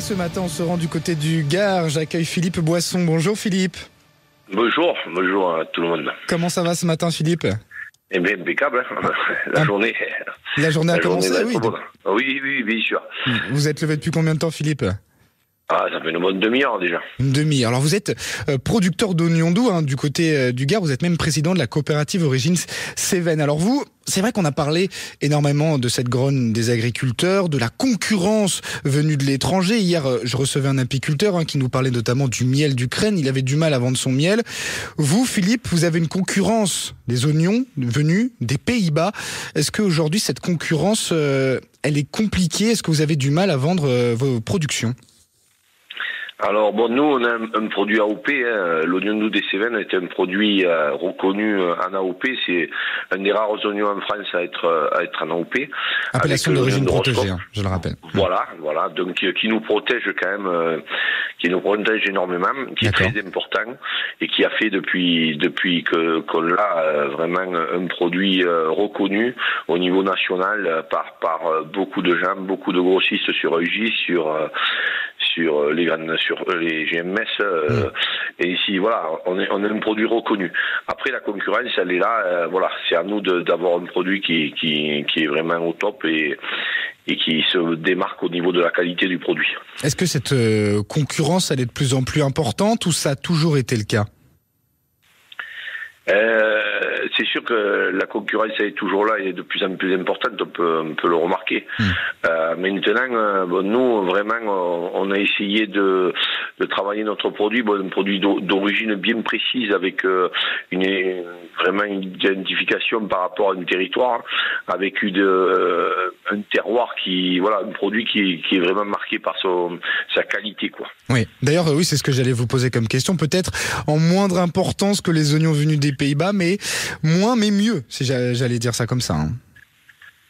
Et ce matin, on se rend du côté du Gard. J'accueille Philippe Boisson. Bonjour Philippe. Bonjour à tout le monde. Comment ça va ce matin Philippe? Eh bien, impeccable. Hein. La journée a commencé, oui. Oui, bien sûr. Vous êtes levé depuis combien de temps Philippe? Ah, ça fait une bonne demi-heure déjà. Une demi-heure. Alors vous êtes producteur d'oignons doux du côté du Gard. Vous êtes même président de la coopérative Origines Cévennes. Alors vous, c'est vrai qu'on a parlé énormément de cette grogne des agriculteurs, de la concurrence venue de l'étranger. Hier, je recevais un apiculteur qui nous parlait notamment du miel d'Ukraine. Il avait du mal à vendre son miel. Vous, Philippe, vous avez une concurrence des oignons venus des Pays-Bas. Est-ce qu'aujourd'hui, cette concurrence, elle est compliquée? Est-ce que vous avez du mal à vendre vos productions? Alors bon, nous on a un produit AOP, l'oignon doux des Cévennes est un produit reconnu en AOP, c'est un des rares oignons en France à être en AOP. Appellation d'origine protégée, je le rappelle. Voilà, donc qui nous protège quand même, qui nous protège énormément, qui est très important et qui a fait depuis qu'on l'a vraiment un produit reconnu au niveau national par beaucoup de gens, beaucoup de grossistes sur EJ, sur les GMS et ici voilà on a un produit reconnu. Après la concurrence elle est là, c'est à nous d'avoir un produit qui est vraiment au top et qui se démarque au niveau de la qualité du produit. Est-ce que cette concurrence elle est de plus en plus importante ou ça a toujours été le cas? C'est sûr que la concurrence est toujours là et est de plus en plus importante, on peut le remarquer. Maintenant, nous vraiment, on a essayé de travailler notre produit, un produit d'origine bien précise avec vraiment une identification par rapport à un territoire, avec un terroir un produit qui est vraiment marqué par sa qualité, quoi. Oui. D'ailleurs, oui, c'est ce que j'allais vous poser comme question. Peut-être en moindre importance que les oignons venus des Pays-Bas, mais moins, mais mieux, si j'allais dire ça comme ça.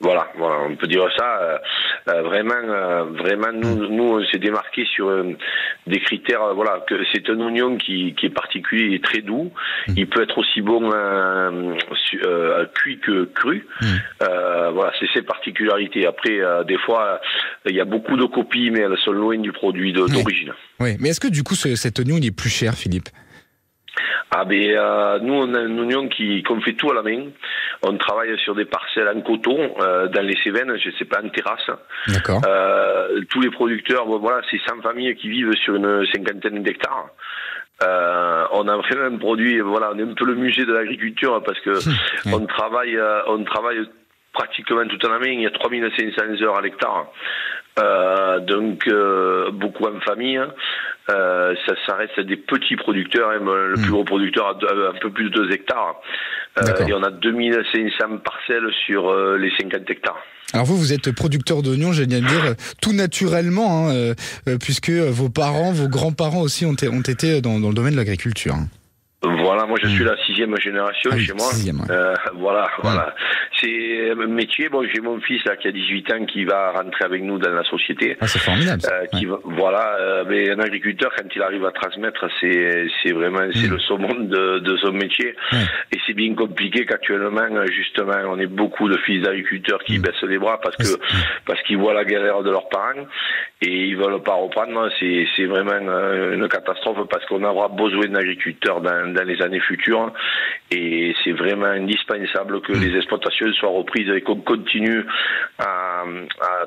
Voilà, on peut dire ça. Vraiment, nous, on s'est démarqué sur des critères. Que c'est un oignon qui est particulier et très doux. Il peut être aussi bon cuit que cru. C'est ses particularités. Après, des fois, il y a beaucoup de copies, mais elles sont loin du produit d'origine. Oui, mais est-ce que du coup, cet oignon, il est plus cher, Philippe? Nous on a un oignon qu'on fait tout à la main. On travaille sur des parcelles en coton dans les Cévennes, je sais pas, en terrasse. D'accord. Tous les producteurs, c'est 100 familles qui vivent sur une cinquantaine d'hectares. On a vraiment un produit, on est un peu le musée de l'agriculture parce que on travaille pratiquement tout à la main. Il y a 3500 heures à l'hectare. Donc beaucoup en famille. Ça reste des petits producteurs, le plus gros producteur a un peu plus de 2 hectares. Et on a 2500 parcelles sur les 50 hectares. Alors vous êtes producteur d'oignons, j'allais dire, tout naturellement, puisque vos parents, vos grands-parents aussi ont été dans le domaine de l'agriculture. Voilà, moi je suis la 6e génération chez moi. 6e, voilà. C'est un métier. Bon, j'ai mon fils là qui a 18 ans qui va rentrer avec nous dans la société. C'est formidable. Mais un agriculteur quand il arrive à transmettre, c'est vraiment le saumon de son métier. Et c'est bien compliqué qu'actuellement justement on ait beaucoup de fils d'agriculteurs qui baissent les bras parce qu'ils voient la galère de leurs parents et ils veulent pas reprendre. C'est vraiment une catastrophe parce qu'on aura besoin d'agriculteurs dans les années futures et c'est vraiment indispensable que les exploitations soient reprises et qu'on continue à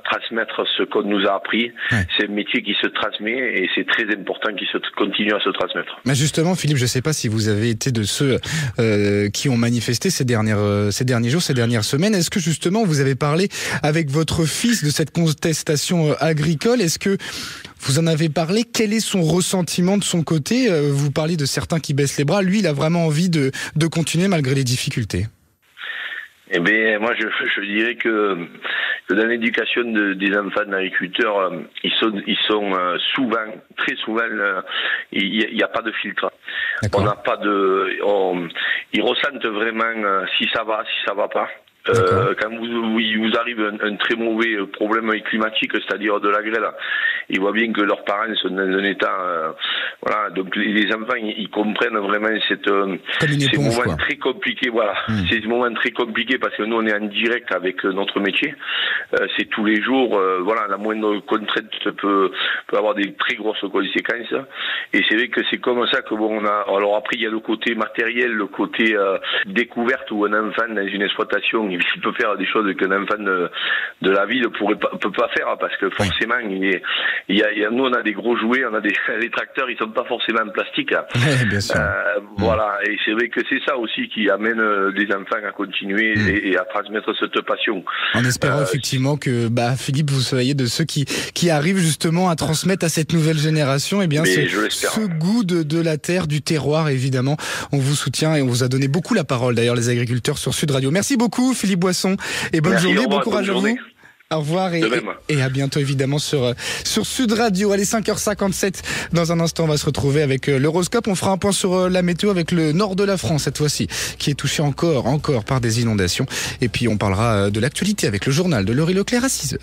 transmettre ce qu'on nous a appris. C'est un métier qui se transmet et c'est très important qu'il continue à se transmettre. Mais justement, Philippe, je ne sais pas si vous avez été de ceux qui ont manifesté ces derniers jours, ces dernières semaines. Est-ce que justement vous avez parlé avec votre fils de cette contestation agricole? Est-ce que vous en avez parlé? Quel est son ressentiment de son côté? Vous parlez de certains qui baissent les bras. Lui, il a vraiment envie de continuer malgré les difficultés. Eh bien, moi, je dirais que dans l'éducation des enfants d'agriculteurs, ils sont souvent, très souvent, il n'y a pas de filtre. On n'a pas ils ressentent vraiment si ça va pas. Quand il vous arrive un très mauvais problème climatique, c'est-à-dire de la grêle, ils voient bien que leurs parents sont dans un état, voilà. Donc les enfants, ils comprennent vraiment ces moments très compliqués. Voilà, ces moments très compliqués parce que nous on est en direct avec notre métier. C'est tous les jours. Voilà, la moindre contrainte peut avoir des très grosses conséquences. Et c'est vrai que c'est comme ça que on a. Alors après, il y a le côté matériel, le côté découverte où un enfant dans une exploitation, il peut faire des choses qu'un enfant de la ville peut pas faire parce que forcément, nous on a des gros jouets, on a les tracteurs, ils sont pas forcément en plastique. Bien sûr. Voilà, et c'est vrai que c'est ça aussi qui amène des enfants à continuer et à transmettre cette passion. En espérant effectivement que Philippe, vous soyez de ceux qui arrivent justement à transmettre à cette nouvelle génération ce goût de la terre, du terroir. Évidemment, on vous soutient et on vous a donné beaucoup la parole d'ailleurs les agriculteurs sur Sud Radio. Merci beaucoup Philippe Boisson et bonne journée, bon courage à vous. Au revoir et à bientôt évidemment sur Sud Radio. Allez, 5h57. Dans un instant, on va se retrouver avec l'horoscope. On fera un point sur la météo avec le nord de la France cette fois-ci, qui est touché encore par des inondations. Et puis on parlera de l'actualité avec le journal de Laurie Leclerc à 6h.